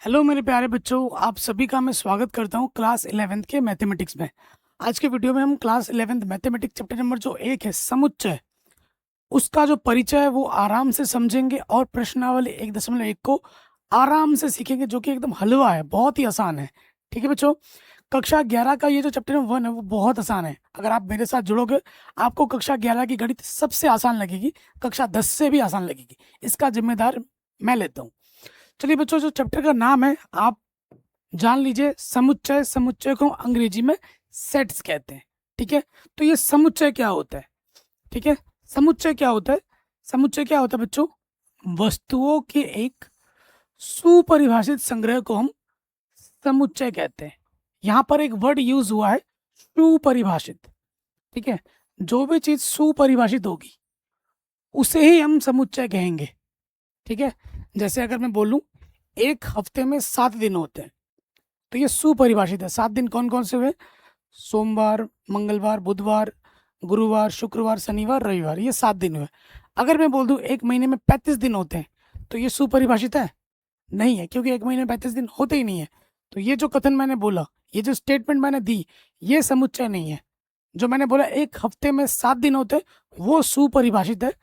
Hello मेरे प्यारे बच्चों, आप सभी का मैं स्वागत करता हूँ क्लास 11th के मैथमेटिक्स में। आज के वीडियो में हम class 11th mathematics chapter number जो 1 है समुच्चय, उसका जो परिचय है वो आराम से समझेंगे और प्रश्नावली 1.1 को आराम से सीखेंगे, जो कि एकदम हलवा है, बहुत ही आसान है। ठीक है बच्चों, कक्षा 11 का ये जो चैप्टर नंबर 1 है वो बहुत आसान है। अगर आप मेरे साथ जुड़ोगे आपको कक्षा 11 की गणित सबसे आसान लगेगी, कक्षा 10 से भी आसान लगेगी। इसका जिम्मेदार मैं लेता हूँ। चलिए बच्चों, जो चैप्टर का नाम है आप जान लीजिए, समुच्चय। समुच्चय को अंग्रेजी में सेट्स कहते हैं। ठीक है, तो ये समुच्चय क्या होता है? ठीक है, समुच्चय क्या होता है? समुच्चय क्या होता है बच्चों? वस्तुओं के एक सुपरिभाषित संग्रह को हम समुच्चय कहते हैं। यहाँ पर एक वर्ड यूज हुआ है, सुपरिभाषित। ठीक है, जो भी चीज सुपरिभाषित होगी उसे ही हम समुच्चय कहेंगे। ठीक है, जैसे अगर मैं बोलूं एक हफ्ते में 7 दिन होते हैं, तो ये सुपरिभाषित है। 7 दिन कौन कौन से हुए? सोमवार, मंगलवार, बुधवार, गुरुवार, शुक्रवार, शनिवार, रविवार, ये 7 दिन हुए। अगर मैं बोल दूं एक महीने में 35 दिन होते हैं, तो ये सुपरिभाषित है? नहीं है, क्योंकि एक महीने में 35 दिन होते ही नहीं है। तो ये जो कथन मैंने बोला, ये जो स्टेटमेंट मैंने दी, ये समुच्चय नहीं है। जो मैंने बोला एक हफ्ते में 7 दिन होते हैं, वो सुपरिभाषित है,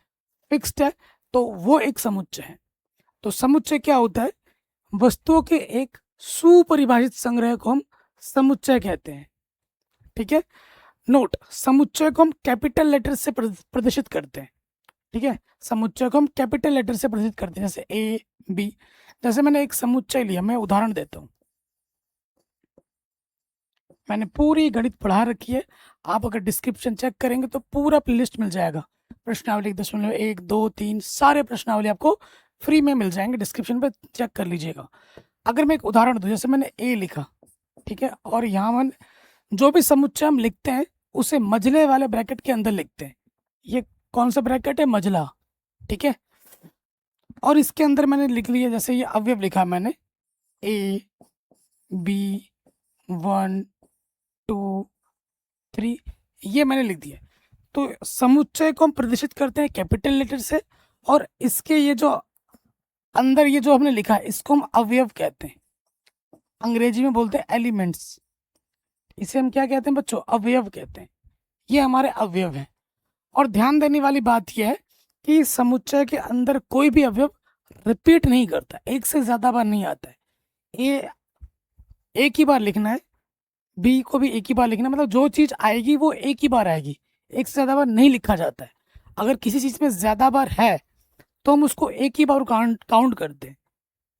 फिक्स्ड है, तो वो एक समुच्चय है। तो समुच्चय क्या होता है? वस्तुओं के एक सुपरिभाषित संग्रह को हम समुच्चय कहते हैं। ठीक है, नोट, समुच्चय को हम कैपिटल लेटर से प्रदर्शित करते हैं। ठीक है, समुच्चय को हम कैपिटल लेटर से प्रदर्शित करते हैं, जैसे ए बी। जैसे मैंने एक समुच्चय लिया, मैं उदाहरण देता हूँ। मैंने पूरी गणित पढ़ा रखी है, आप अगर डिस्क्रिप्शन चेक करेंगे तो पूरा प्लेलिस्ट मिल जाएगा। प्रश्नावली 1.1, 2, 3 सारे प्रश्नावली आपको फ्री में मिल जाएंगे, डिस्क्रिप्शन पे चेक कर लीजिएगा। अगर मैं एक उदाहरण दूं, जैसे मैंने ए लिखा, ठीक है, और यहाँ मैंने जो भी समुच्चय हम लिखते हैं उसे मझले वाले ब्रैकेट के अंदर लिखते हैं। ये कौन सा ब्रैकेट है? मझला। ठीक है, और इसके अंदर मैंने लिख लिया, जैसे ये अवयव लिखा मैंने, ए बी 1 2 3, ये मैंने लिख दिया। तो समुच्चय को हम प्रदर्शित करते हैं कैपिटल लेटर से, और इसके ये जो अंदर ये जो हमने लिखा है इसको हम अवयव कहते हैं। अंग्रेजी में बोलते हैं एलिमेंट्स। इसे हम क्या कहते हैं बच्चों? अवयव कहते हैं। ये हमारे अवयव हैं। और ध्यान देने वाली बात यह है कि समुच्चय के अंदर कोई भी अवयव रिपीट नहीं करता, एक से ज्यादा बार नहीं आता है। ये एक ही बार लिखना है, बी को भी एक ही बार लिखना है, मतलब जो चीज आएगी वो एक ही बार आएगी, एक से ज्यादा बार नहीं लिखा जाता है। अगर किसी चीज में ज्यादा बार है तो हम उसको एक ही बार काउंट करते हैं।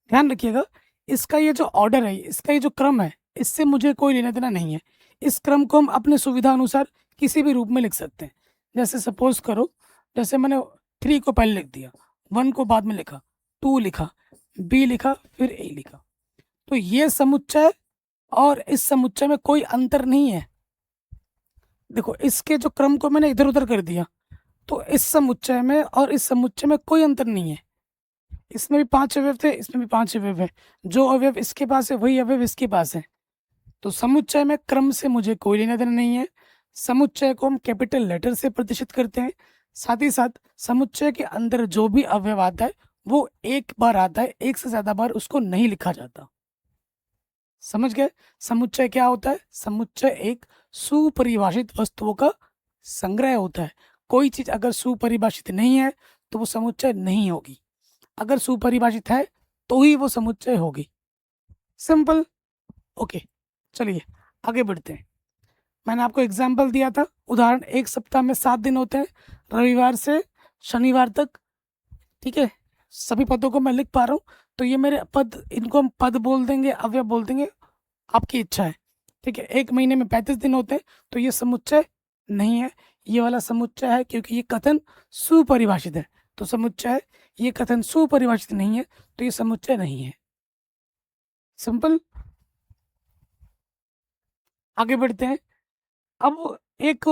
ध्यान रखिएगा, इसका ये जो ऑर्डर है, इसका ये जो क्रम है, इससे मुझे कोई लेना देना नहीं है। इस क्रम को हम अपने सुविधा अनुसार किसी भी रूप में लिख सकते हैं। जैसे सपोज करो, जैसे मैंने 3 को पहले लिख दिया, 1 को बाद में लिखा, 2 लिखा, बी लिखा, फिर ए लिखा। तो ये समुच्चय और इस समुच्चय में कोई अंतर नहीं है। देखो, इसके जो क्रम को मैंने इधर उधर कर दिया, तो इस समुच्चय में और इस समुच्चय में कोई अंतर नहीं है। इसमें भी 5 अवयव थे, इसमें भी 5 अवयव है, जो अवयव इसके पास है वही अवयव इसके पास है। तो समुच्चय में क्रम से मुझे कोई लेना देना नहीं है। समुच्चय को हम कैपिटल लेटर से प्रदर्शित करते हैं। साथ ही साथ समुच्चय के अंदर जो भी अवयव आता है वो एक बार आता है, एक से ज्यादा बार उसको नहीं लिखा जाता। समझ गए? समुच्चय क्या होता है? समुच्चय एक सुपरिभाषित वस्तुओं का संग्रह होता है। कोई चीज अगर सुपरिभाषित नहीं है तो वो समुच्चय नहीं होगी, अगर सुपरिभाषित है तो ही वो समुच्चय होगी। सिंपल। ओके, चलिए आगे बढ़ते हैं। मैंने आपको एग्जाम्पल दिया था, उदाहरण, एक सप्ताह में 7 दिन होते हैं, रविवार से शनिवार तक। ठीक है, सभी पदों को मैं लिख पा रहा हूँ, तो ये मेरे पद, इनको हम पद बोल देंगे, अवयव बोल देंगे, आपकी इच्छा है। ठीक है, एक महीने में 35 दिन होते हैं, तो ये समुच्चय नहीं है, ये वाला समुच्चय है, क्योंकि ये कथन सुपरिभाषित है। तो समुच्चय है, ये कथन सुपरिभाषित नहीं है, तो ये समुच्चय नहीं है। सिंपल। आगे बढ़ते हैं। अब एक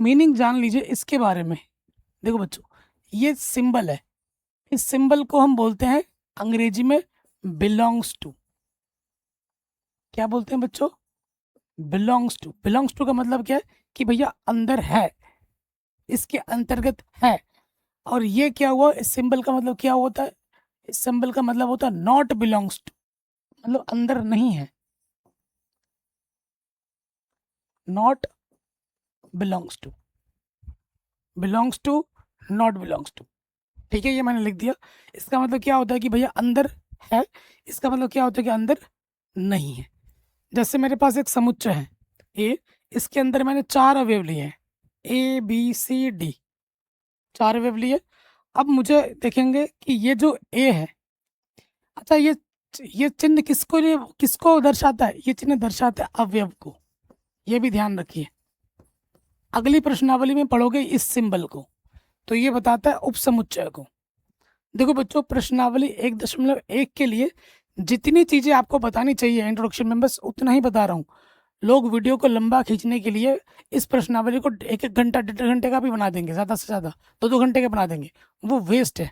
मीनिंग जान लीजिए इसके बारे में। देखो बच्चों, ये सिंबल है, इस सिंबल को हम बोलते हैं अंग्रेजी में बिलोंग्स टू। क्या बोलते हैं बच्चों? Belongs to. बिलोंग्स टू का मतलब क्या है? कि भैया अंदर है, इसके अंतर्गत है। और ये क्या हुआ, इस सिंबल का मतलब क्या होता है? इस सिंबल का मतलब होता है नॉट बिलोंग्स टू। मतलब अंदर नहीं है, not belongs to, belongs to, not belongs to. ठीक है, ये मैंने लिख दिया। इसका मतलब क्या होता है कि भैया अंदर है, इसका मतलब क्या होता है कि अंदर नहीं है। जैसे मेरे पास एक समुच्चय है ए, इसके अंदर मैंने 4 अवयव लिए हैं, ए बी सी डी, 4 अवयव लिए। अब मुझे देखेंगे कि ये जो ए है, अच्छा ये चिन्ह किसको दर्शाता है? ये चिन्ह दर्शाता है अवयव को, ये भी ध्यान रखिए। अगली प्रश्नावली में पढ़ोगे इस सिंबल को, तो ये बताता है उपसमुच्चय को। देखो बच्चों, प्रश्नावली 1.1 के लिए जितनी चीजें आपको बतानी चाहिए इंट्रोडक्शन में, बस उतना ही बता रहा हूँ। लोग वीडियो को लंबा खींचने के लिए इस प्रश्नावली को 1-1 घंटा 1.5 घंटे का भी बना देंगे, ज्यादा से ज्यादा 2-2 घंटे का बना देंगे, वो वेस्ट है।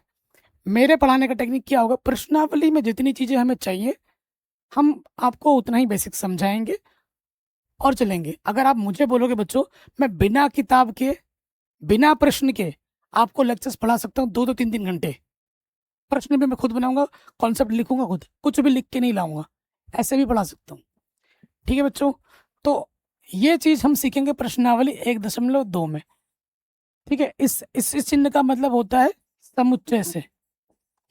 मेरे पढ़ाने का टेक्निक क्या होगा, प्रश्नावली में जितनी चीजें हमें चाहिए हम आपको उतना ही बेसिक समझाएंगे और चलेंगे। अगर आप मुझे बोलोगे बच्चों, मैं बिना किताब के, बिना प्रश्न के आपको लेक्चर्स पढ़ा सकता हूँ 2-2 3-3 घंटे। प्रश्न भी मैं खुद बनाऊंगा, कॉन्सेप्ट लिखूंगा खुद, कुछ भी लिख के नहीं लाऊंगा, ऐसे भी पढ़ा सकता हूँ। ठीक है बच्चों, तो ये चीज हम सीखेंगे प्रश्नावली 1.2 में। ठीक है, इस चिन्ह का मतलब होता है समुच्चय से,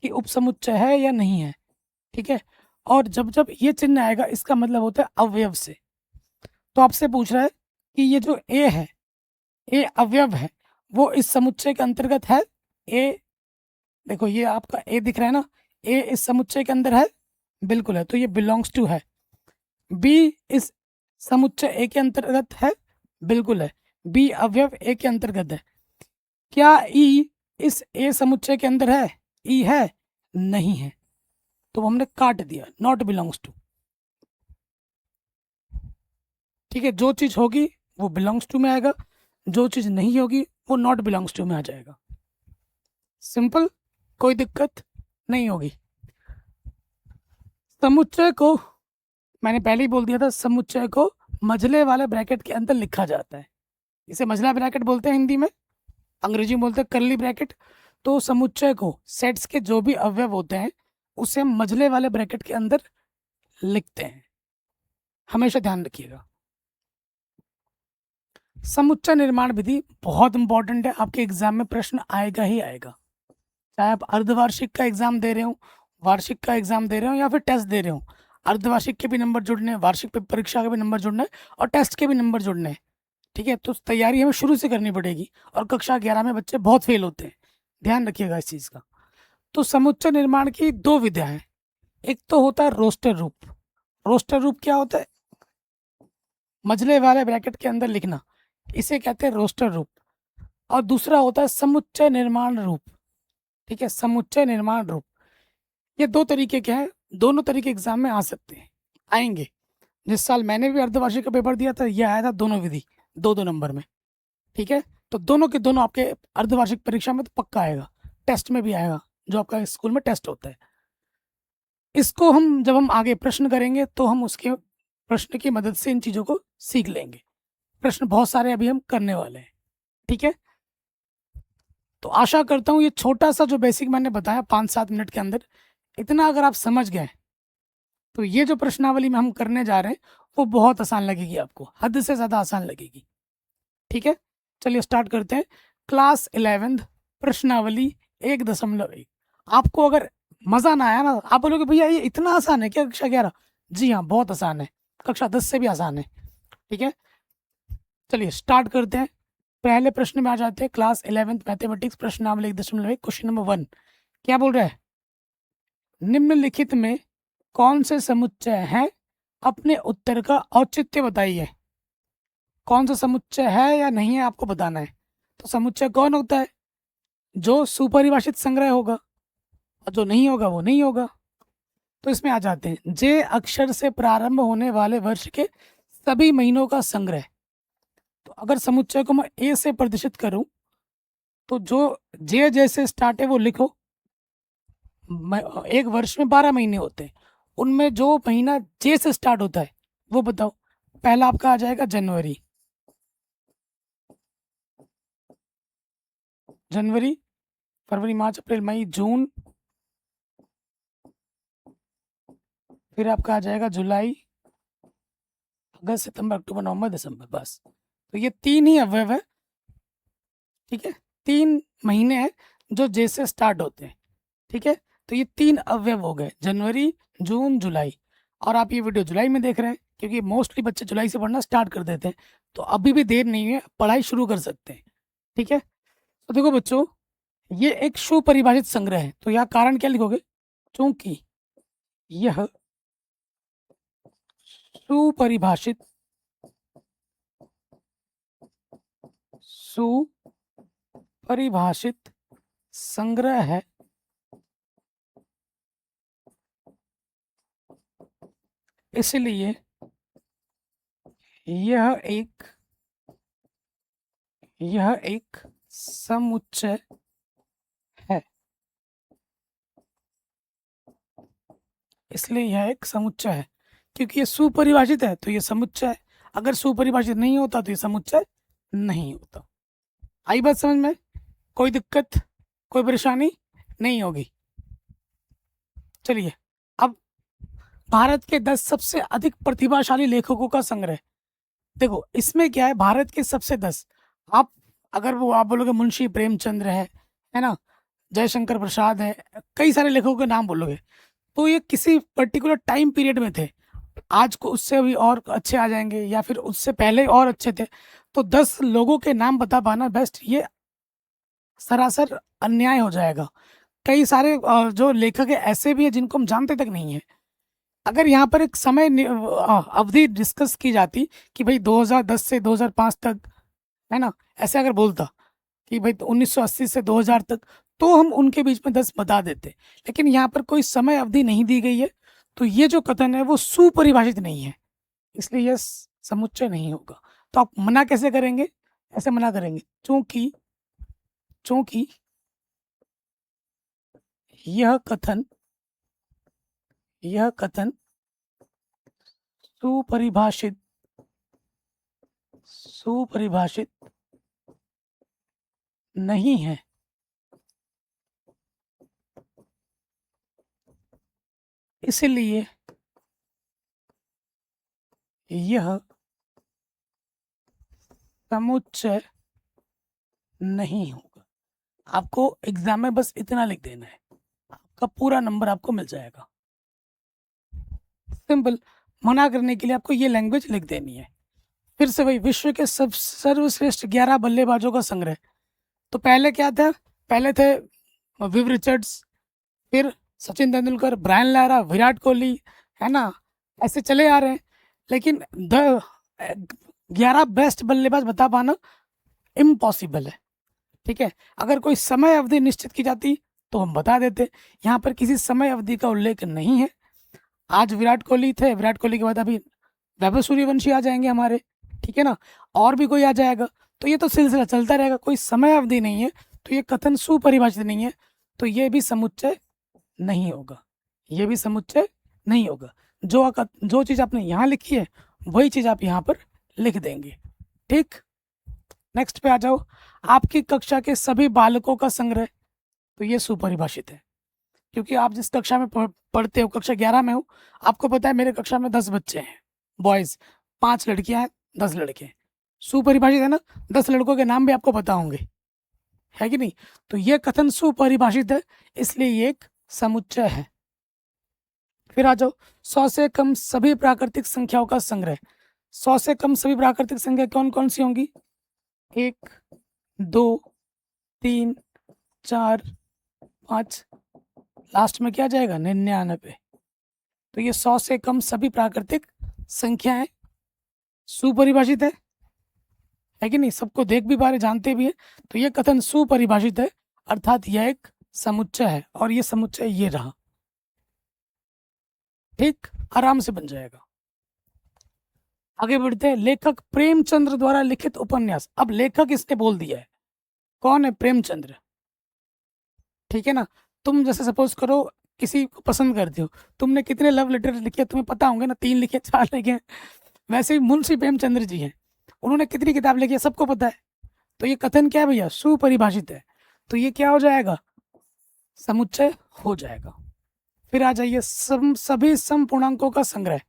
कि उपसमुच्चय है या नहीं है। ठीक है, और जब जब ये चिन्ह आएगा इसका मतलब होता है अवयव से। तो आपसे पूछ रहा है कि ये जो ए है, ए अवयव है, वो इस समुच्चय के अंतर्गत है? ए, देखो ये आपका ए दिख रहा है ना, ए इस समुच्चय के अंदर है, बिल्कुल है, तो ये बिलोंग्स टू है। बी इस समुच्चय ए के अंतर्गत है, बिल्कुल है, बी अवयव ए के अंतर्गत है। क्या ई इस ए समुच्चय के अंदर है? ई है? नहीं है, तो हमने काट दिया, नॉट बिलोंग्स टू। ठीक है, जो चीज होगी वो बिलोंग्स टू में आएगा, जो चीज नहीं होगी वो नॉट बिलोंग्स टू में आ जाएगा। सिंपल, कोई दिक्कत नहीं होगी। समुच्चय को मैंने पहले ही बोल दिया था, समुच्चय को मझले वाले ब्रैकेट के अंदर लिखा जाता है। इसे मझला ब्रैकेट बोलते हैं हिंदी में, अंग्रेजी में बोलते हैं कर्ली ब्रैकेट। तो समुच्चय को, सेट्स के जो भी अवयव होते हैं उसे हम मझले वाले ब्रैकेट के अंदर लिखते हैं, हमेशा ध्यान रखिएगा। समुच्चय निर्माण विधि बहुत इंपॉर्टेंट है, आपके एग्जाम में प्रश्न आएगा ही आएगा। चाहे आप अर्धवार्षिक का एग्जाम दे रहे हो, वार्षिक का एग्जाम दे रहे हो, या फिर टेस्ट दे रहे हो, अर्धवार्षिक के भी नंबर जुड़ने हैं, वार्षिक परीक्षा के भी नंबर जुड़ने हैं, और टेस्ट के भी नंबर जुड़ने हैं। ठीक है, तो तैयारी हमें शुरू से करनी पड़ेगी, और कक्षा 11 में बच्चे बहुत फेल होते हैं, ध्यान रखिएगा इस चीज़ का। तो समुच्चय निर्माण की 2 विधियां हैं। एक तो होता है रोस्टर रूप। रोस्टर रूप क्या होता है? मझले वाले ब्रैकेट के अंदर लिखना, इसे कहते हैं रोस्टर रूप। और दूसरा होता है समुच्चय निर्माण रूप। ठीक है, समुच्चय निर्माण रूप, ये 2 तरीके के हैं, दोनों तरीके एग्जाम में आ सकते हैं, आएंगे। जिस साल मैंने भी अर्धवार्षिक का पेपर दिया था, ये आया था दोनों विधि, 2-2 नंबर में। ठीक है, तो दोनों के दोनों आपके अर्धवार्षिक परीक्षा में तो पक्का आएगा, टेस्ट में भी आएगा, जो आपका स्कूल में टेस्ट होता है। इसको हम जब हम आगे प्रश्न करेंगे तो हम उसके प्रश्न की मदद से इन चीज़ों को सीख लेंगे। प्रश्न बहुत सारे अभी हम करने वाले हैं। ठीक है, तो आशा करता हूँ ये छोटा सा जो बेसिक मैंने बताया 5-7 मिनट के अंदर, इतना अगर आप समझ गए तो ये जो प्रश्नावली में हम करने जा रहे हैं वो बहुत आसान लगेगी आपको, हद से ज़्यादा आसान लगेगी। ठीक है, चलिए स्टार्ट करते हैं। क्लास 11 प्रश्नावली 1.1। आपको अगर मज़ा ना आया ना, आप बोलोगे भैया ये इतना आसान है क्या कक्षा 11? जी हाँ, बहुत आसान है, कक्षा 10 से भी आसान है। ठीक है, चलिए स्टार्ट करते हैं। पहले प्रश्न में आ जाते हैं, क्लास 11 मैथमेटिक्स प्रश्नावली 1.1, क्वेश्चन नंबर 1। क्या बोल रहा है? निम्नलिखित में कौन से समुच्चय हैं? अपने उत्तर का औचित्य बताइए। कौन सा समुच्चय है या नहीं है आपको बताना है। तो समुच्चय कौन होता है? जो सुपरिभाषित संग्रह होगा, और जो नहीं होगा वो नहीं होगा। तो इसमें आ जाते हैं, जे अक्षर से प्रारंभ होने वाले वर्ष के सभी महीनों का संग्रह। तो अगर समुच्चय को मैं ए से प्रदर्शित करूं, तो जो जे जैसे स्टार्ट है वो लिखो। एक वर्ष में 12 महीने होते हैं, उनमें जो महीना जे से स्टार्ट होता है वो बताओ। पहला आपका आ जाएगा जनवरी, जनवरी, फरवरी, मार्च, अप्रैल, मई, जून, फिर आपका आ जाएगा जुलाई, अगस्त, सितंबर, अक्टूबर, नवंबर, दिसंबर, बस। तो ये 3 ही अवयव है, ठीक है, 3 महीने हैं जो जे से स्टार्ट होते हैं, ठीक है। तो ये 3 अवयव हो गए, जनवरी, जून, जुलाई। और आप ये वीडियो जुलाई में देख रहे हैं क्योंकि मोस्टली बच्चे जुलाई से पढ़ना स्टार्ट कर देते हैं, तो अभी भी देर नहीं है, पढ़ाई शुरू कर सकते हैं, ठीक है। तो देखो बच्चों, ये एक सुपरिभाषित संग्रह है, तो यहाँ कारण क्या लिखोगे, क्योंकि यह सुपरिभाषित सुपरिभाषित संग्रह है, इसलिए यह एक समुच्चय है, इसलिए यह एक समुच्चय है। क्योंकि ये सुपरिभाषित है तो ये समुच्चय है, अगर सुपरिभाषित नहीं होता तो ये समुच्चय नहीं होता। आई बात समझ में? कोई दिक्कत, कोई परेशानी नहीं होगी। चलिए, अब भारत के 10 सबसे अधिक प्रतिभाशाली लेखकों का संग्रह। देखो इसमें क्या है, भारत के सबसे 10, आप अगर वो आप बोलोगे मुंशी प्रेमचंद्र है ना, जयशंकर प्रसाद है, कई सारे लेखकों के नाम बोलोगे, तो ये किसी पर्टिकुलर टाइम पीरियड में थे, आज को उससे भी और अच्छे आ जाएंगे या फिर उससे पहले और अच्छे थे। तो 10 लोगों के नाम बता पाना बेस्ट, ये सरासर अन्याय हो जाएगा। कई सारे जो लेखक है ऐसे भी है जिनको हम जानते तक नहीं है। अगर यहाँ पर एक समय अवधि डिस्कस की जाती कि भाई 2010 से 2005 तक, है ना, ऐसे अगर बोलता कि भाई 1980 से 2000 तक, तो हम उनके बीच में 10 बता देते। लेकिन यहाँ पर कोई समय अवधि नहीं दी गई है, तो ये जो कथन है वो सुपरिभाषित नहीं है, इसलिए यह समुच्चय नहीं होगा। तो आप मना कैसे करेंगे? ऐसे मना करेंगे, चूंकि यह कथन सुपरिभाषित नहीं है, इसलिए यह समुच्चय नहीं होगा। आपको एग्जाम में बस इतना लिख देना है, आपका पूरा नंबर आपको मिल जाएगा। सिंपल। मना करने के लिए आपको ये लैंग्वेज लिख देनी है। फिर से वही, विश्व के सब सर्वश्रेष्ठ 11 बल्लेबाजों का संग्रह। तो पहले क्या था? पहले थे विव रिचर्ड्स, फिर सचिन तेंदुलकर, ब्रायन लारा, विराट कोहली, है ना, ऐसे चले आ रहे हैं। लेकिन 11 बेस्ट बल्लेबाज बता पाना इम्पॉसिबल है, ठीक है। अगर कोई समय अवधि निश्चित की जाती तो हम बता देते, यहाँ पर किसी समय अवधि का उल्लेख नहीं है। आज विराट कोहली थे, विराट कोहली के बाद अभी वैभव सूर्यवंशी आ जाएंगे हमारे, ठीक है ना, और भी कोई आ जाएगा, तो ये तो सिलसिला चलता रहेगा। कोई समय अवधि नहीं है, तो ये कथन सुपरिभाषित नहीं है, तो ये भी समुच्चय नहीं होगा, ये भी समुच्चय नहीं होगा। जो चीज़ आपने यहाँ लिखी है वही चीज़ आप यहाँ पर लिख देंगे, ठीक। नेक्स्ट पे आ जाओ, आपकी कक्षा के सभी बालकों का संग्रह। तो ये सुपरिभाषित है, क्योंकि आप जिस कक्षा में पढ़ते हो, कक्षा 11 में हो, आपको पता है मेरे कक्षा में 10 बच्चे हैं बॉयज़, 5 लड़कियां हैं, 10 लड़के हैं। सुपरिभाषित है ना, 10 लड़कों के नाम भी आपको पता होंगे, है कि नहीं? तो ये कथन सुपरिभाषित है, इसलिए ये एक समुच्चय है। फिर आ जाओ, 100 से कम सभी प्राकृतिक संख्याओं का संग्रह। 100 से कम सभी प्राकृतिक संख्या कौन कौन सी होंगी? 1, 2, 3, 4, 5, लास्ट में क्या जाएगा? 99। तो ये 100 से कम सभी प्राकृतिक संख्याएं सुपरिभाषित है कि नहीं? सबको देख भी पा रहे, जानते भी है, तो ये कथन सुपरिभाषित है, अर्थात यह एक समुच्चय है, और ये समुच्चय ये रहा, ठीक, आराम से बन जाएगा। आगे बढ़ते हैं, लेखक प्रेमचंद्र द्वारा लिखित उपन्यास। अब लेखक इसने बोल दिया है, कौन है? प्रेमचंद्र, ठीक है ना। तुम जैसे सपोज करो किसी को पसंद करते हो, तुमने कितने लव लेटर लिखे तुम्हें पता होंगे ना, 3 लिखे, 4 लिखे। वैसे ही मुंशी प्रेमचंद्र जी हैं, उन्होंने कितनी किताब लिखी है सबको पता है। तो ये कथन क्या है भैया? सुपरिभाषित है, तो ये क्या हो जाएगा? समुच्चय हो जाएगा। फिर आ जाइए सभी सम पूर्णांकों का संग्रह।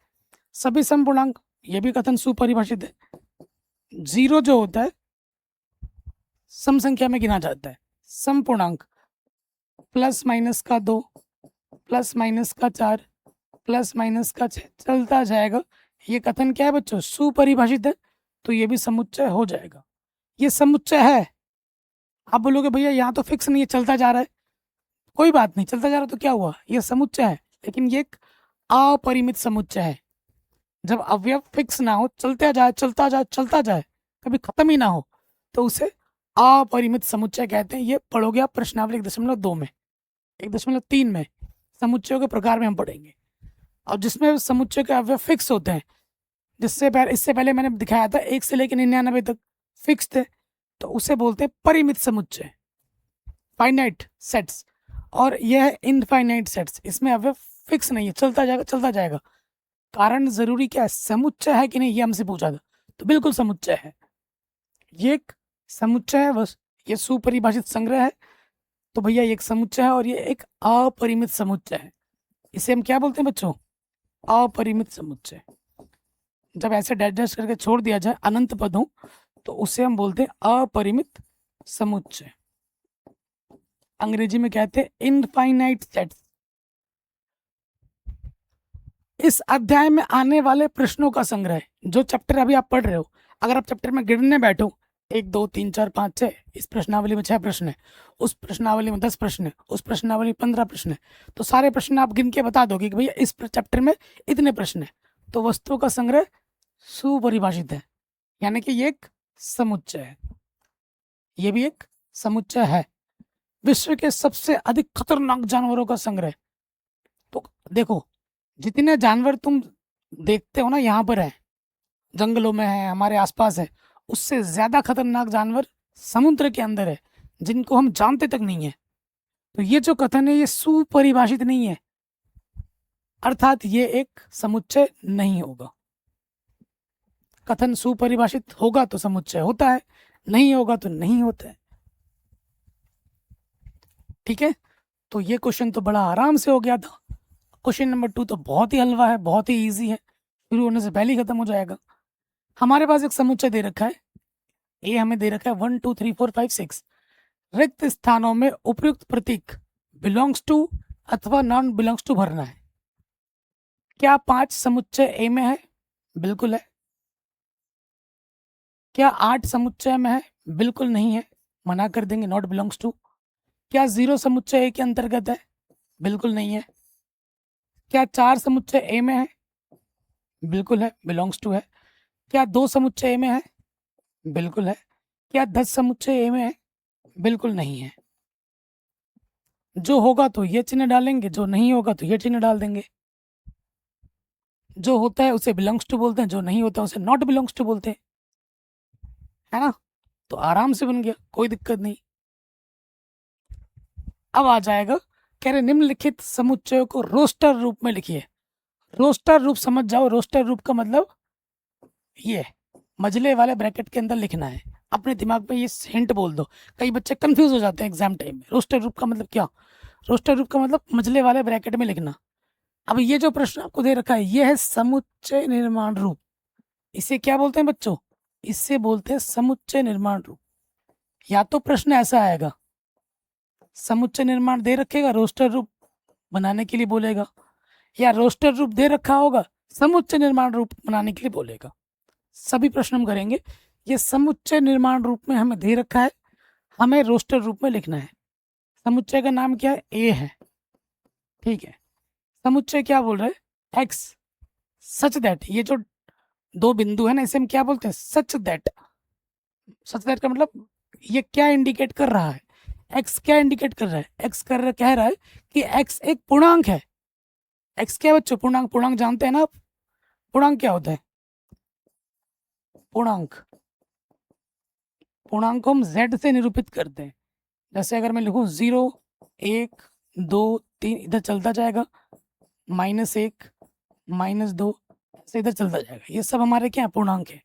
सभी सम पूर्णांक, ये भी कथन सुपरिभाषित है। जीरो जो होता है सम संख्या में गिना जाता है। सम पूर्णांक प्लस माइनस का 2, प्लस माइनस का 4, प्लस माइनस का 6 चलता जाएगा। ये कथन क्या है बच्चों? सुपरिभाषित है, तो ये भी समुच्चय हो जाएगा। ये समुच्चय है। आप बोलोगे भैया यहाँ तो फिक्स नहीं है, चलता जा रहा है। कोई बात नहीं, चलता जा रहा है तो क्या हुआ, ये समुच्चय है, लेकिन ये एक अपरिमित समुच्चय है। जब अवयव फिक्स ना हो, चलता जाए चलता जाए चलता जाए, कभी खत्म ही ना हो, तो उसे अपरिमित समुच्चय कहते हैं। ये पढ़ोगे आप प्रश्नावली 1.2 में, 1.3 में समुच्चयों के प्रकार में हम पढ़ेंगे। और जिसमें समुच्चय के अवयव फिक्स होते हैं, इससे पहले मैंने दिखाया था 1 से लेकर 99 तक फिक्स थे, तो उसे बोलते हैं परिमित समुच्चय, फाइनाइट सेट्स। और यह है इनफाइनाइट सेट्स, इसमें अवयव फिक्स नहीं है, चलता जाएगा चलता जाएगा। कारण जरूरी क्या है? समुच्चय है कि नहीं, ये हमसे पूछा था, तो बिल्कुल समुच्चय है। ये एक समुच्चय है, बस ये सुपरिभाषित संग्रह है। तो भैया ये एक समुच्चय है और ये एक अपरिमित समुच्चय है। इसे हम क्या बोलते हैं बच्चों? अपरिमित समुच्चय। जब ऐसे डैश डैश करके छोड़ दिया जाए अनंत पद हो, तो उसे हम बोलते हैं अपरिमित समुच्चय। अंग्रेजी में कहते हैं इनफाइनाइट सेट्स। इस अध्याय में आने वाले प्रश्नों का संग्रह, जो चैप्टर अभी आप पढ़ रहे हो, अगर आप चैप्टर में गिनने बैठो 1 2 3 4 5 6, इस प्रश्नावली में 6 प्रश्न है, उस प्रश्नावली में 10 प्रश्न है, उस प्रश्नावली में 15 प्रश्न है, तो सारे प्रश्न आप गिन के बता दोगे कि भैया इस चैप्टर में इतने प्रश्न है। तो वस्तुओं का संग्रह सुपरिभाषित है, यानी कि ये एक समुच्चय है। ये भी एक समुच्चय है। विश्व के सबसे अधिक खतरनाक जानवरों का संग्रह। तो देखो, जितने जानवर तुम देखते हो ना यहाँ पर है, जंगलों में है, हमारे आसपास है, उससे ज्यादा खतरनाक जानवर समुद्र के अंदर है, जिनको हम जानते तक नहीं है। तो ये जो कथन है ये सुपरिभाषित नहीं है, अर्थात ये एक समुच्चय नहीं होगा। कथन सुपरिभाषित होगा तो समुच्चय होता है, नहीं होगा तो नहीं होता है। ठीक है, तो ये क्वेश्चन तो बड़ा आराम से हो गया था। क्वेश्चन नंबर 2 तो बहुत ही हलवा है, बहुत ही इजी है, शुरू होने से पहले ही खत्म हो जाएगा। हमारे पास एक समुच्चय दे रखा है, ए हमें दे रखा है 1 2 3 4 5 6। रिक्त स्थानों में उपयुक्त प्रतीक बिलोंग्स टू अथवा नॉन बिलोंग्स टू भरना है। क्या 5 समुच्चय ए में है? बिल्कुल है। क्या 8 समुच्चय में है? बिल्कुल नहीं है, मना कर देंगे, नॉट बिलोंग्स टू। क्या 0 समुच्चय ए के अंतर्गत है? बिल्कुल नहीं है। क्या 4 समुच्चय ए में है? बिल्कुल है, बिलोंग्स टू है। क्या 2 समुच्चय ए में है? बिल्कुल है। क्या 10 समुच्चय ए में है? बिल्कुल नहीं है। जो होगा तो ये चिन्ह डालेंगे, जो नहीं होगा तो ये चिन्ह डाल देंगे। जो होता है उसे बिलोंग्स टू बोलते हैं, जो नहीं होता उसे नॉट बिलोंग्स टू बोलते हैं, है ना? तो आराम से बन गया, कोई दिक्कत नहीं। अब आ जाएगा, कह रहे निम्नलिखित समुच्चयों को रोस्टर रूप में लिखिए। रोस्टर रूप समझ जाओ, रोस्टर रूप का मतलब ये मजले वाले ब्रैकेट के अंदर लिखना है। अपने दिमाग में ये हिंट बोल दो, कई बच्चे कंफ्यूज हो जाते हैं एग्जाम टाइम में। रोस्टर रूप का मतलब क्या? रोस्टर रूप का मतलब मजले वाले ब्रैकेट में लिखना। अब ये जो प्रश्न आपको दे रखा है ये है समुच्चय निर्माण रूप। इसे क्या बोलते हैं बच्चों? इससे बोलते हैं समुच्चय निर्माण रूप। या तो प्रश्न ऐसा आएगा, समुच्चय निर्माण दे रखेगा, रोस्टर रूप बनाने के लिए बोलेगा, या रोस्टर रूप दे रखा होगा, समुच्चय निर्माण रूप बनाने के लिए बोलेगा। सभी प्रश्न हम करेंगे। ये समुच्चय निर्माण रूप में हमें दे रखा है, हमें रोस्टर रूप में लिखना है। समुच्चय का नाम क्या है? ए है, ठीक है। समुच्चय क्या बोल रहे हैं? एक्स सच दैट, ये जो 2 बिंदु है ना, इसे हम क्या बोलते हैं? Such that. सच दैट का मतलब ये क्या इंडिकेट कर रहा है? एक्स क्या इंडिकेट कर रहा है? एक्स कह रहा है कि एक्स एक पूर्णांक है। एक्स क्या बच्चों? पूर्णांक। पूर्णांक जानते हैं ना आप? पूर्णांक क्या होता है? पूर्णांक, पूर्णांक को हम z से निरूपित करते हैं। जैसे अगर मैं लिखूं 0 1 2 3, इधर चलता जाएगा, -1 -2 से इधर चलता जाएगा। ये सब हमारे क्या पूर्णांक है।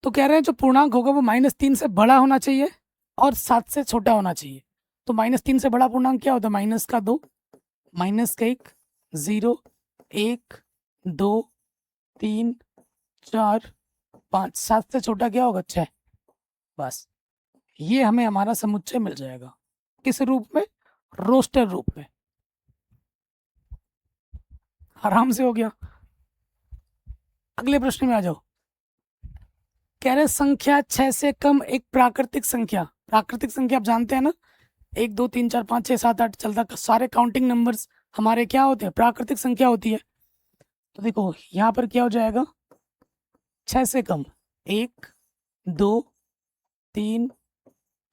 तो कह रहे हैं जो पूर्णांक होगा वो -3 से बड़ा होना चाहिए और 7 से छोटा होना चाहिए। तो -3 से बड़ा पूर्णांक क्या होता है? -2, माइनस का 1, 0, 1, 2, 3, 4, 5, 7 से छोटा क्या होगा 6। बस ये हमें हमारा समुच्चय मिल जाएगा। किस रूप में? रोस्टर रूप में। आराम से हो गया। अगले प्रश्न में आ जाओ। कह रहे संख्या 6 से कम एक प्राकृतिक संख्या। प्राकृतिक संख्या आप जानते हैं ना, 1, 2, 3, 4, 5, 6, 7, 8 चलता सारे काउंटिंग नंबर्स हमारे क्या होते हैं? प्राकृतिक संख्या होती है। तो देखो यहाँ पर क्या हो जाएगा? 6 से कम 1, 2, 3,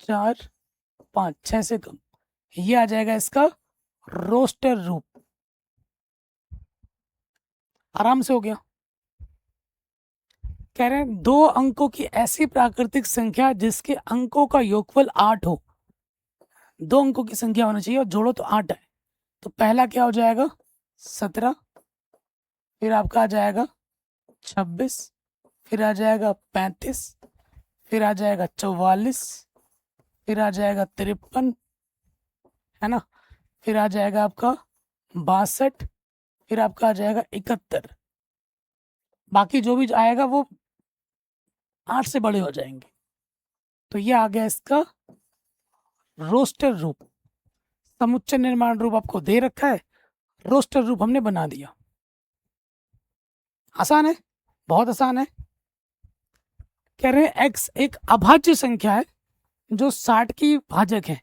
4, 5, 6 से कम, ये आ जाएगा इसका रोस्टर रूप। आराम से हो गया। कह रहे हैं 2 अंकों की ऐसी प्राकृतिक संख्या जिसके अंकों का योगफल 8 हो। 2 अंकों की संख्या होनी चाहिए और जोड़ो तो 8 है। तो पहला क्या हो जाएगा? 17, फिर आपका आ जाएगा 26, फिर आ जाएगा 35, फिर आ जाएगा 44, फिर आ जाएगा 53, है ना, फिर आ जाएगा आपका 62, फिर आपका आ जाएगा 71। बाकी जो भी आएगा वो 8 से बड़े हो जाएंगे। तो ये आ गया इसका रोस्टर रूप। समुच्चय निर्माण रूप आपको दे रखा है, रोस्टर रूप हमने बना दिया। आसान है, बहुत आसान है। कह रहे हैं x एक अभाज्य संख्या है जो 60 की भाजक है।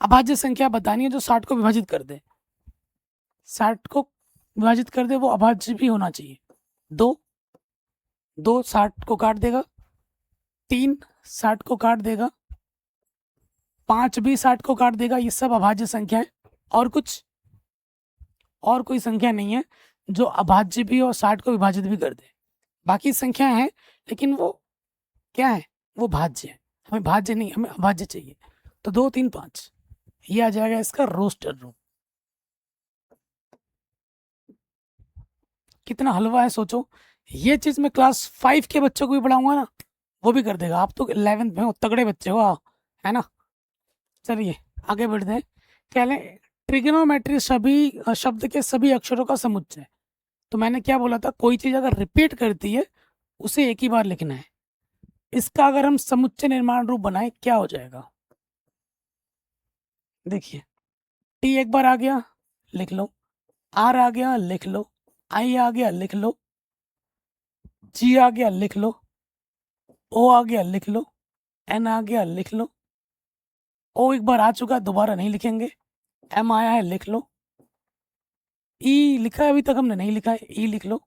अभाज्य संख्या बतानी है जो 60 को विभाजित कर दे। 60 को विभाजित कर दे वो अभाज्य भी होना चाहिए। 2 60 को काट देगा, 3 60 को काट देगा, 5 भी 60 को काट देगा। ये सब अभाज्य संख्या है। और कुछ और कोई संख्या नहीं है जो अभाज्य भी और 60 को विभाजित भी कर दे। बाकी संख्याएं हैं लेकिन वो क्या है? वो भाज्य है। हमें भाज्य नहीं, हमें अभाज्य चाहिए। तो 2, 3, 5 ये आ जाएगा इसका रोस्टर रूप। कितना हलवा है सोचो। ये चीज मैं क्लास 5 के बच्चों को भी पढ़ाऊंगा ना, वो भी कर देगा। आप तो 11th में हो, तगड़े बच्चे हो, है ना। चलिए आगे बढ़ते हैं। कह लें ट्रिग्नोमेट्री सभी शब्द के सभी अक्षरों का समुच्चय। तो मैंने क्या बोला था? कोई चीज अगर रिपीट करती है उसे एक ही बार लिखना है। इसका अगर हम समुच्चय निर्माण रूप बनाए क्या हो जाएगा? देखिए टी एक बार आ गया, लिख लो। आर आ गया, लिख लो। आई आ गया, लिख लो। जी आ गया, लिख लो। ओ आ गया, लिख लो। एन आ गया, लिख लो। ओ एक बार आ चुका है, दोबारा नहीं लिखेंगे। एम आया है, लिख लो। ई लिखा है, अभी तक हमने नहीं लिखा है, ई लिख लो।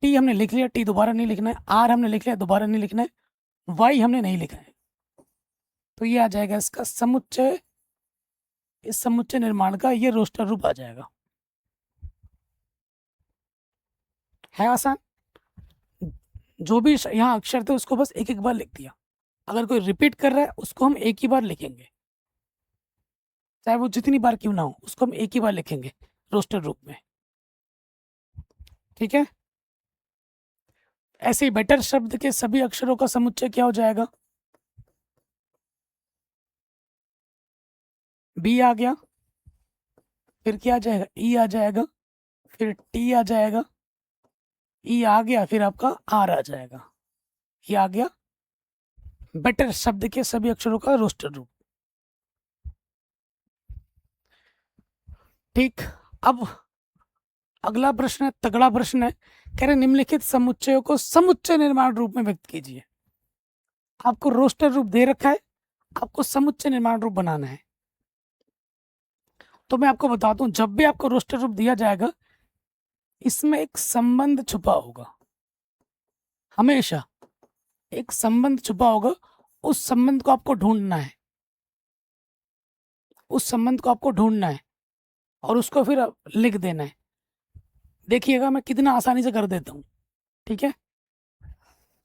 टी हमने लिख लिया, टी दोबारा नहीं लिखना है। आर हमने लिख लिया, दोबारा नहीं लिखना है। वाई हमने नहीं लिखा है। तो ये आ जाएगा इसका समुच्चय। इस समुच्चय निर्माण का ये रोस्टर रूप आ जाएगा। है आसान। जो भी यहाँ अक्षर थे उसको बस एक एक बार लिख दिया। अगर कोई रिपीट कर रहा है उसको हम एक ही बार लिखेंगे, चाहे वो जितनी बार क्यों ना हो, उसको हम एक ही बार लिखेंगे रोस्टर रूप में। ठीक है। ऐसे ही बेटर शब्द के सभी अक्षरों का समुच्चय क्या हो जाएगा? बी आ गया, फिर क्या आ जाएगा? ई आ जाएगा, फिर टी आ जाएगा, ई आ गया, फिर आपका आर आ जाएगा। ये आ गया बेटर शब्द के सभी अक्षरों का रोस्टर रूप। ठीक। अब अगला प्रश्न है, तगड़ा प्रश्न है। कह रहे निम्नलिखित समुच्चयों को समुच्चय निर्माण रूप में व्यक्त कीजिए। आपको रोस्टर रूप दे रखा है, आपको समुच्चय निर्माण रूप बनाना है। तो मैं आपको बताता हूं, जब भी आपको रोस्टर रूप दिया जाएगा इसमें एक संबंध छुपा होगा। हमेशा एक संबंध छुपा होगा। उस संबंध को आपको ढूंढना है, उस संबंध को आपको ढूंढना है और उसको फिर लिख देना है। देखिएगा मैं कितना आसानी से कर देता हूँ। ठीक है,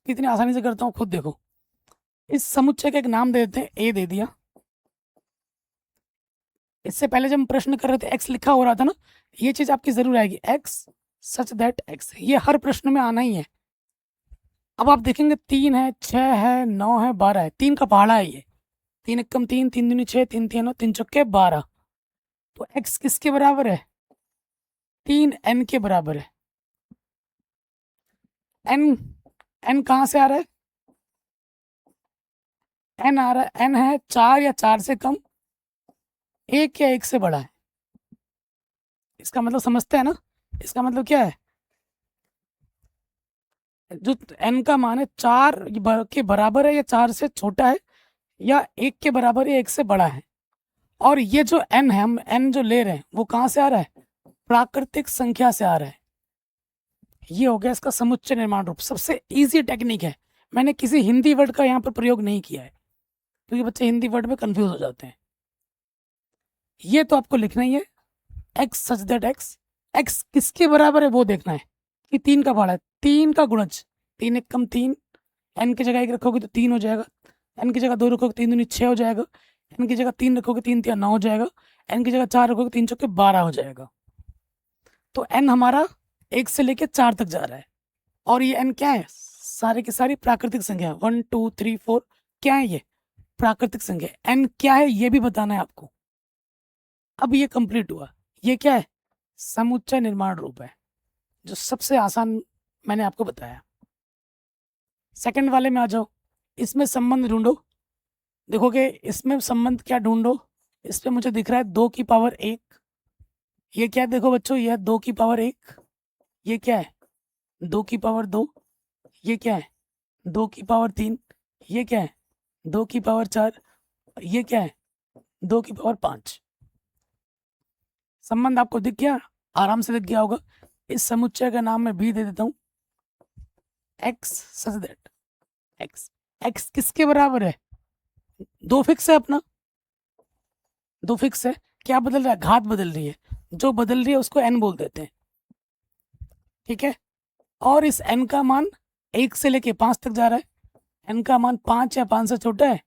कितनी आसानी से करता हूँ खुद देखो। इस समुच्चय का एक नाम दे देते हैं, ए दे दिया। इससे पहले जब हम प्रश्न कर रहे थे एक्स लिखा हो रहा था ना, ये चीज आपकी जरूर आएगी, एक्स सच दैट एक्स। ये हर प्रश्न में आना ही है। अब आप देखेंगे 3 है, 6 है, 9 है, 12 है। 3 का पहाड़ा है ये। 3 एकम 3, 3 दूनी 6, 3 3 9, 3 चौके 12। तो x किसके बराबर है? 3n के बराबर है। n कहाँ से आ रहा है? n आ रहा है, n है 4 या 4 से कम, 1 या 1 से बड़ा है। इसका मतलब समझते हैं ना? इसका मतलब क्या है? जो n का मान है 4 के बराबर है या 4 से छोटा है, या 1 के बराबर या 1 से बड़ा है। और ये जो n है, हम n जो ले रहे हैं वो कहाँ से आ रहा है? प्राकृतिक संख्या से आ रहा है। ये हो गया इसका समुच्चय निर्माण रूप। सबसे इजी टेक्निक है, मैंने किसी हिंदी वर्ड का यहाँ पर प्रयोग नहीं किया है क्योंकि बच्चे हिंदी वर्ड में कंफ्यूज हो जाते हैं। ये तो आपको लिखना ही है, x सच दैट x किसके बराबर है वो देखना है कि 3 का पहाड़ा है, 3 का गुणज, 3 एक कम 3, n की जगह 1 रखोगे तो 3 हो जाएगा, n की जगह 2 रखोगे 3 दूनी 6 हो जाएगा, n की जगह 3 रखोगे 3 तिया 9 हो जाएगा, n की जगह 4 रखोगे 3 चौके 12 हो जाएगा। तो n हमारा 1 से लेके 4 तक जा रहा है। और ये n क्या है? सारे की सारी प्राकृतिक संख्या, 1 2 3 4 क्या है? ये प्राकृतिक संख्या। n क्या है ये भी बताना है आपको। अब ये कंप्लीट हुआ। ये क्या है? समुच्चय निर्माण रूप है, जो सबसे आसान मैंने आपको बताया। सेकंड वाले में आ जाओ, इसमें संबंध ढूंढो। देखोगे इसमें संबंध क्या ढूंढो, इसमें मुझे दिख रहा है 2 की पावर 1। ये क्या है? देखो बच्चों, ये है 2 की पावर 1। ये क्या है? 2 की पावर 2। ये क्या है? 2 की पावर 3। ये क्या है? 2 की पावर 4। ये क्या है? 2 की पावर 5। संबंध आपको दिख गया? आराम से दिख गया होगा। इस समुच्चय का नाम मैं भी दे देता हूं, x सच दैट x किसके बराबर है? 2 फिक्स है अपना, 2 फिक्स है। क्या बदल रहा है? घात बदल रही है। जो बदल रही है उसको n बोल देते हैं, ठीक है। और इस n का मान 1 से लेके 5 तक जा रहा है। n का मान 5 या 5 से छोटा है,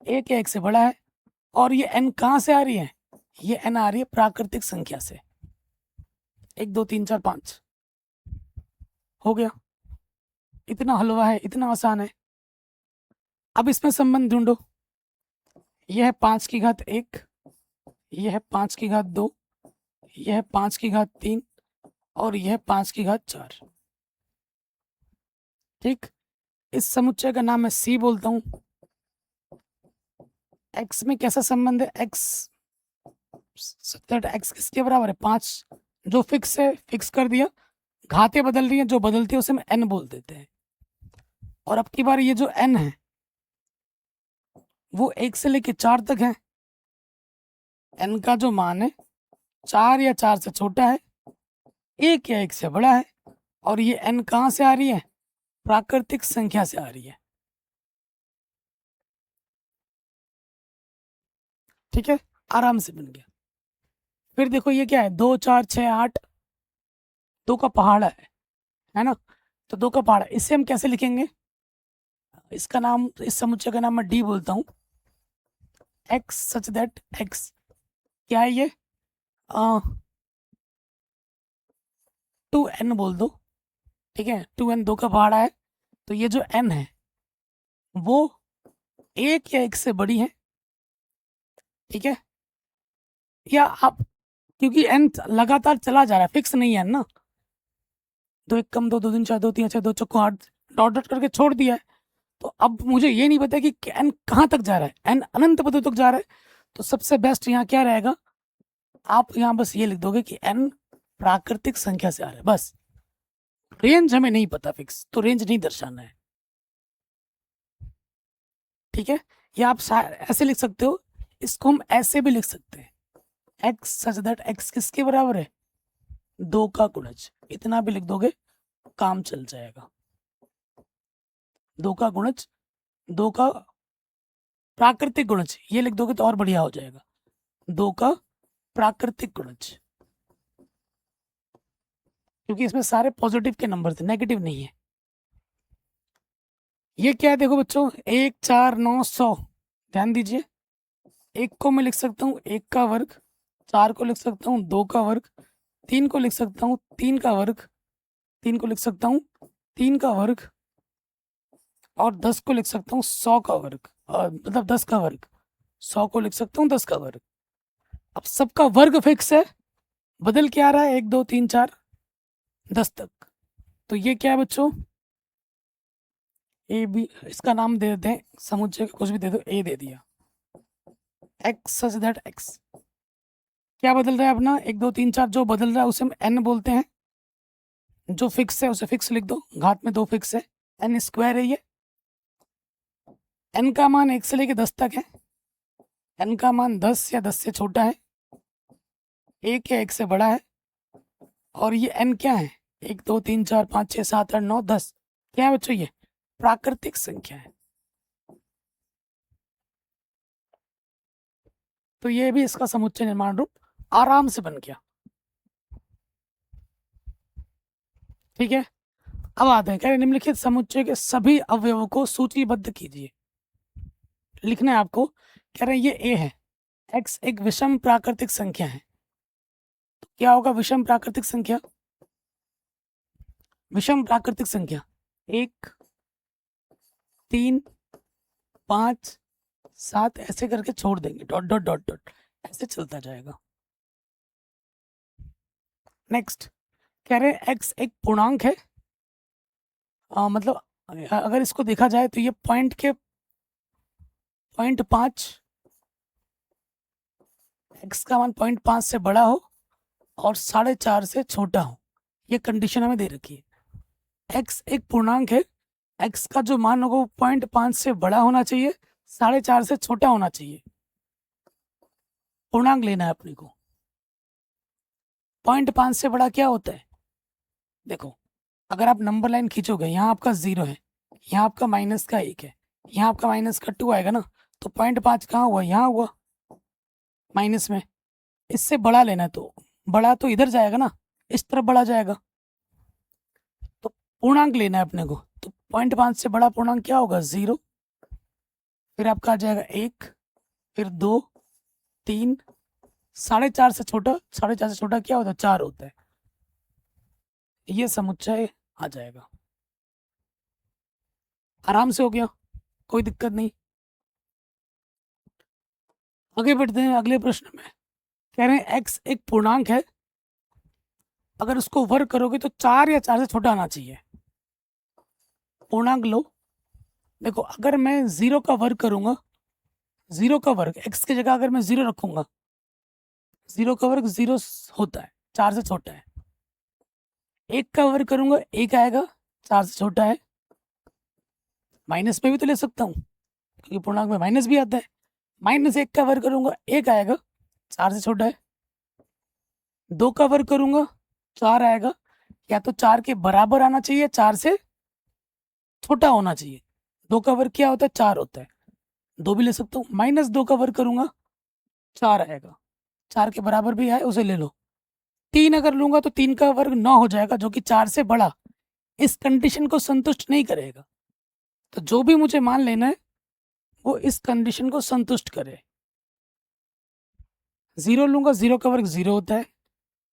1 या 1 से बड़ा है। और ये n कहाँ से आ रही है? ये n आ रही है प्राकृतिक संख्या से। 1 2 3 4 5 हो गया। इतना हलवा है, इतना आसान है। अब इसमें संबंध ढूंढो। यह है 5 की घात 1, यह है 5 की घात 2, यह है 5 की घात 3 और यह है 5 की घात 4। ठीक, इस समुच्चय का नाम मैं C बोलता हूं। x में कैसा संबंध है? x किसके बराबर है? 5। जो फिक्स है फिक्स कर दिया, घातें बदल रही हैं, जो बदलती है उसे हम n बोल देते हैं। और अब की बार ये जो n है वो 1 से लेके 4 तक है। n का जो मान है 4 या 4 से छोटा है, 1 या 1 से बड़ा है। और ये n कहाँ से आ रही है? प्राकृतिक संख्या से आ रही है, ठीक है। आराम से बन गया। फिर देखो ये क्या है? 2 4 6 8, 2 का पहाड़ा है ना? तो 2 का पहाड़ा, इसे हम कैसे लिखेंगे? इसका नाम, इस समुच्चय का नाम मैं D बोलता हूँ, x सच दैट x क्या है? ये 2n बोल दो, ठीक है। 2n 2 का पहाड़ा है, तो ये जो n है वो 1 या 1 से बड़ी है, ठीक है। या आप, क्योंकि n लगातार चला जा रहा है, फिक्स नहीं है ना, 2 1 कम 2 2 3 4 2 3 6 2 चौको 8, डॉट डॉट करके छोड़ दिया है। तो अब मुझे ये नहीं पता कि n कहाँ तक जा रहा है, n अनंत पदों तक जा रहा है। तो सबसे बेस्ट यहाँ क्या रहेगा? आप यहाँ बस ये लिख दोगे कि n प्राकृतिक संख्या से आ रहा है, बस। रेंज हमें नहीं पता फिक्स, तो रेंज नहीं दर्शाना है, ठीक है। या आप ऐसे लिख सकते हो, इसको हम ऐसे भी लिख सकते हैं, x सच दैट x किसके बराबर है? 2 का गुणज। इतना भी लिख दोगे काम चल जाएगा। 2 का गुणज, 2 का प्राकृतिक गुणज, ये लिख दोगे तो और बढ़िया हो जाएगा। 2 का प्राकृतिक गुणज, क्योंकि इसमें सारे पॉजिटिव के नंबर थे, नेगेटिव नहीं है। ये क्या है? देखो बच्चों, 1 4 9 100, ध्यान दीजिए। 1 को मैं लिख सकता हूँ 1 का वर्ग, 4 को लिख सकता हूँ 2 का वर्ग, 3 को लिख सकता हूँ 3 का वर्ग, 3 को लिख सकता हूँ 3 का वर्ग, और 10 को लिख सकता हूँ 100 का वर्ग, मतलब 10 का वर्ग। 100 को लिख सकता हूँ 10 का वर्ग। अब सबका वर्ग फिक्स है, बदल क्या आ रहा है 1 2 3 4 10 तक। तो ये क्या है बच्चों, ए बी, इसका नाम दे देते हैं समुच्चय का, कुछ भी दे दो, ए दे दिया, एक्स सच दैट एक्स। क्या बदल रहा है अपना 1 2 3 4, जो बदल रहा है उसे हम एन बोलते हैं, जो फिक्स है उसे फिक्स लिख दो, घात में 2 फिक्स है, एन स्क्वायर है ये। एन का मान 1 से लेके 10 तक है, एन का मान 10 या 10 से छोटा है, 1 या 1 से बड़ा है, और ये एन क्या है 1 2 3 4 5 6 7 8 9 10, क्या है बच्चों, ये प्राकृतिक संख्या है। तो ये भी इसका समुच्चय निर्माण रूप आराम से बन गया। ठीक है, अब आते हैं, कह रहे निम्नलिखित समुच्चय के सभी अवयवों को सूचीबद्ध कीजिए। लिखना है आपको, कह रहे हैं ये ए है, एक्स एक विषम प्राकृतिक संख्या है, तो क्या होगा विषम प्राकृतिक संख्या, विषम प्राकृतिक संख्या 1 3 5 7 ऐसे करके छोड़ देंगे, डॉट डॉट डॉट डॉट ऐसे चलता जाएगा। नेक्स्ट, कह रहे हैं एक्स एक पूर्णांक है, मतलब अगर इसको देखा जाए तो ये पॉइंट के 0.5, एक्स का मान 0.5 से बड़ा हो और 4.5 से छोटा हो, ये कंडीशन हमें दे रखी है। एक्स एक पूर्णांक है, एक्स का जो मान होगा वो 0.5 से बड़ा होना चाहिए, 4.5 से छोटा होना चाहिए। पूर्णांक लेना है अपने को, 0.5 से बड़ा क्या होता है, देखो अगर आप नंबर लाइन खींचोगे, यहाँ आपका 0 है, यहाँ आपका माइनस का 1 है, यहाँ आपका माइनस का 2 आएगा ना, तो 0.5 कहाँ हुआ, यहाँ हुआ माइनस में। इससे बड़ा लेना है, तो बड़ा तो इधर जाएगा ना, इस तरफ बड़ा जाएगा, तो पूर्णांक लेना है अपने को, तो 0.5 से बड़ा पूर्णांक क्या होगा 0, फिर आपका आ जाएगा 1, फिर 2 3, 4.5 से छोटा, 4.5 से छोटा क्या होता है 4 होता है, ये समुच्चय आ जाएगा। आराम से हो गया, कोई दिक्कत नहीं। आगे बढ़ते हैं अगले प्रश्न में, कह रहे हैं एक्स एक पूर्णांक है, अगर उसको वर्ग करोगे तो 4 या 4 से छोटा आना चाहिए। पूर्णांक लो, देखो अगर मैं 0 का वर्ग करूंगा, 0 का वर्ग एक्स की जगह अगर मैं 0 रखूंगा, 0 का वर्ग 0 होता है, 4 से छोटा है। 1 का वर्ग करूंगा 1 आएगा, 4 से छोटा है। माइनस में भी तो ले सकता हूँ, क्योंकि पूर्णांक में माइनस भी आता है। -1 का वर्ग करूंगा 1 आएगा, 4 से छोटा है। 2 का वर्ग करूंगा 4 आएगा, या तो 4 के बराबर आना चाहिए, 4 से छोटा होना चाहिए। 2 का वर्ग क्या होता है 4 होता है, 2 भी ले सकता हूँ। -2 का वर्ग करूंगा 4 आएगा, 4 के बराबर भी है उसे ले लो। 3 अगर लूंगा तो 3 का वर्ग 9 हो जाएगा, जो कि 4 से बड़ा, इस कंडीशन को संतुष्ट नहीं करेगा। तो जो भी मुझे मान लेना है वो इस कंडीशन को संतुष्ट करे। 0 लूंगा, 0 का वर्ग 0 होता है,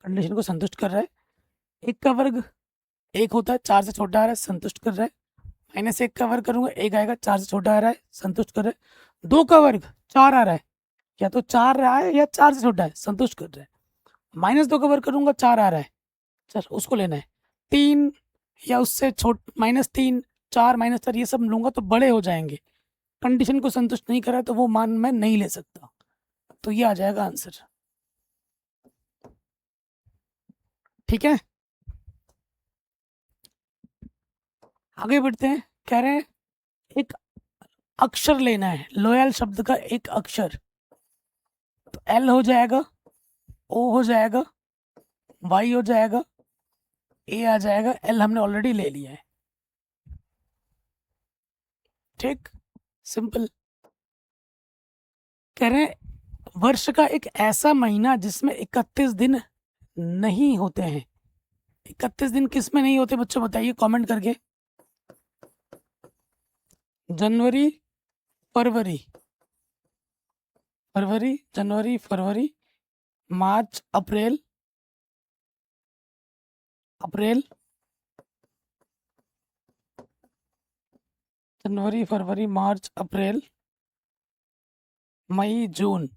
कंडीशन को संतुष्ट कर रहा है। 1 का वर्ग 1 होता है, 4 से छोटा आ रहा है, संतुष्ट कर रहा है। -1 का वर्ग करूंगा 1 आएगा, 4 से छोटा आ रहा है, संतुष्ट कर रहा है। 2 का वर्ग 4 आ रहा है, या तो 4 रहा है या 4 से छोटा है, संतुष्ट कर रहा है। -2 का वर्ग करूंगा 4 आ रहा है, चल उसको लेना है। 3 या उससे छोट -3 4 -4 ये सब लूंगा तो बड़े हो जाएंगे, कंडीशन को संतुष्ट नहीं करा तो वो मान मैं नहीं ले सकता। तो ये आ जाएगा आंसर। ठीक है, आगे बढ़ते हैं, कह रहे हैं एक अक्षर लेना है, लॉयल शब्द का एक अक्षर, तो एल हो जाएगा, ओ हो जाएगा, वाई हो जाएगा, ए आ जाएगा, एल हमने ऑलरेडी ले लिया है। ठीक, सिंपल। कह रहे हैं वर्ष का एक ऐसा महीना जिसमें 31 दिन नहीं होते हैं। 31 दिन किस में नहीं होते बच्चों, बताइए कमेंट करके। जनवरी फरवरी, फरवरी जनवरी फरवरी मार्च अप्रैल, अप्रैल जनवरी फरवरी मार्च अप्रैल मई जून,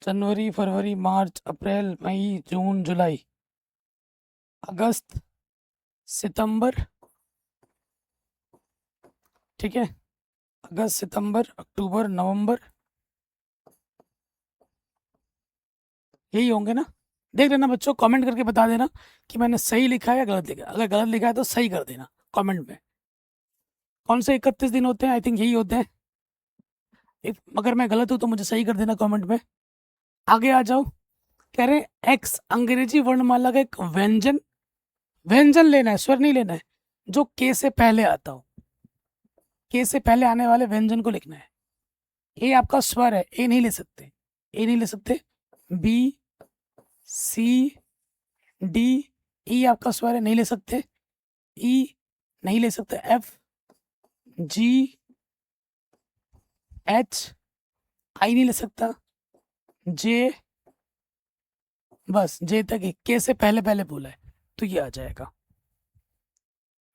जनवरी, फरवरी, मार्च, अप्रैल, मई, जून, जुलाई, अगस्त, सितंबर, ठीक है, अगस्त, सितंबर, अक्टूबर, नवंबर, यही होंगे ना। देख लेना बच्चों, कमेंट करके बता देना कि मैंने सही लिखा है या गलत लिखा है। अगर गलत लिखा है तो सही कर देना कमेंट में। कौन से 31 दिन होते हैं? आई थिंक यही होते हैं। अगर मैं गलत हूँ तो मुझे सही कर देना कमेंट में। आगे आ जाओ। कह रहे हैं एक्स अंग्रेजी वर्णमाला का एक व्यंजन, व्यंजन लेना है, स्वर नहीं लेना है, जो के से पहले आता हो। के से पहले आने वाले व्यंजन को लिखना है। ए आपका स्वर है, ए नहीं ले सकते, ए नहीं ले सकते। बी, सी, डी, ई आपका स्वर है, नहीं ले सकते। ई नहीं ले सकते। एफ, जी, एच, आई नहीं ले सकता। जे, बस जे तक ही, के से पहले पहले बोला है तो ये आ जाएगा।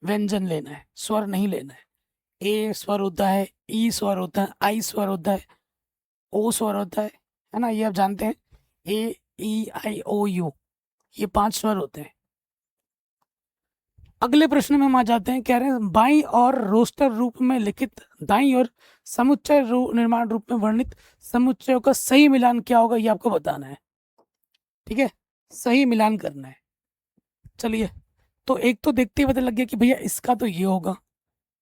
व्यंजन लेना है, स्वर नहीं लेना है। ए स्वर होता है, ई स्वर होता है, आई स्वर होता है, ओ स्वर होता है ना, ये आप जानते हैं। ए, ई, आई, ओ, यू, ये 5 स्वर होते हैं। अगले प्रश्न में हम आ जाते हैं। कह रहे हैं बाई और रोस्टर रूप में लिखित, दाई और समुच्चय निर्माण रूप में वर्णित समुच्चयों का सही मिलान क्या होगा, ये आपको बताना है। ठीक है, सही मिलान करना है। चलिए, तो एक तो देखते ही पता लग गया कि भैया इसका तो ये होगा।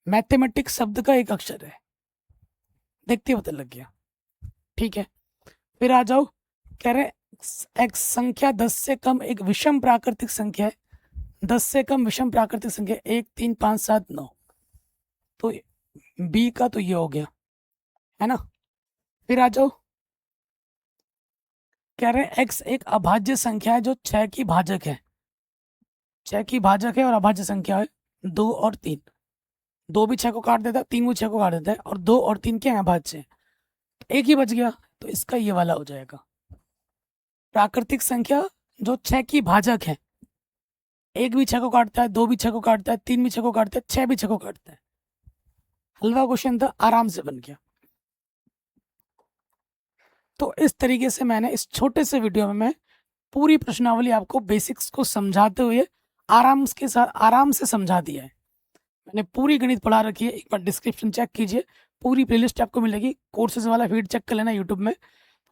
मैथमेटिक्स शब्द का एक अक्षर है, देखते ही पता लग गया। ठीक है, फिर आ जाओ। कह रहे एक्स संख्या 10 से कम एक विषम प्राकृतिक संख्या है। 10 से कम विषम प्राकृतिक संख्या 1, 3, 5, 7, 9, तो बी का तो ये हो गया, है ना। फिर आ जाओ। कह रहे हैं एक्स एक अभाज्य संख्या है जो 6 की भाजक है। 6 की भाजक है और अभाज्य संख्या है 2 और 3। 2 भी 6 को काट देता है, 3 भी 6 को काट देता है, और 2 और 3 क्या है, अभाज्य है। एक ही बच गया, तो इसका ये वाला हो जाएगा। प्राकृतिक संख्या जो 6 की भाजक है, 1 भी 6 को काटता है, 2 भी 6 को काटता है, 3 भी 6 को काटता है, 6 भी 6 को काटता है। हलवा क्वेश्चन था, आराम से बन गया। तो इस तरीके से मैंने इस छोटे से वीडियो में मैं पूरी प्रश्नावली आपको बेसिक्स को समझाते हुए आराम से समझा दिया है। मैंने पूरी गणित पढ़ा रखी है। एक बार डिस्क्रिप्शन चेक कीजिए, पूरी प्लेलिस्ट आपको मिलेगी। कोर्सेज वाला फीड चेक कर लेना यूट्यूब में।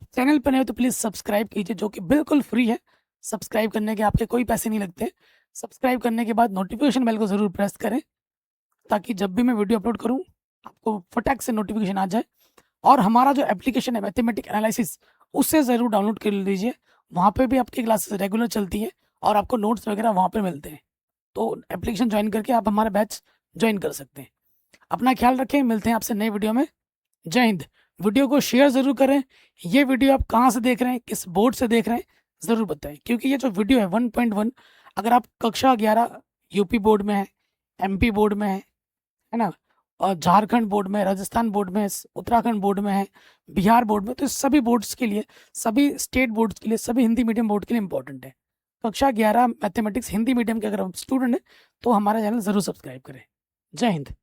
चैनल पर नहीं हो तो प्लीज़ सब्सक्राइब कीजिए, जो कि बिल्कुल फ्री है। सब्सक्राइब करने के आपके कोई पैसे नहीं लगते। सब्सक्राइब करने के बाद नोटिफिकेशन बेल को ज़रूर प्रेस करें, ताकि जब भी मैं वीडियो अपलोड करूँ आपको फटाक से नोटिफिकेशन आ जाए। और हमारा जो एप्लीकेशन है मैथमेटिक एनालिसिस, उसे ज़रूर डाउनलोड कर लीजिए। वहाँ पे भी आपकी क्लासेस रेगुलर चलती है और आपको नोट्स वगैरह वहाँ पे मिलते हैं। तो एप्लीकेशन ज्वाइन करके आप हमारा बैच ज्वाइन कर सकते हैं। अपना ख्याल रखें, मिलते हैं आपसे नए वीडियो में। जय हिंद। वीडियो को शेयर ज़रूर करें। ये वीडियो आप कहाँ से देख रहे हैं, किस बोर्ड से देख रहे हैं, ज़रूर बताएं। क्योंकि ये जो वीडियो है 1.1, अगर आप कक्षा 11 यूपी बोर्ड में है, एमपी बोर्ड में है ना, और झारखंड बोर्ड में, राजस्थान बोर्ड में, उत्तराखंड बोर्ड में है, बिहार बोर्ड में, तो सभी बोर्ड्स के लिए, सभी स्टेट बोर्ड्स के लिए, सभी हिंदी मीडियम बोर्ड के लिए इंपॉर्टेंट है। कक्षा 11 मैथमेटिक्स हिंदी मीडियम के अगर आप स्टूडेंट हैं तो हमारा चैनल ज़रूर सब्सक्राइब करें। जय हिंद।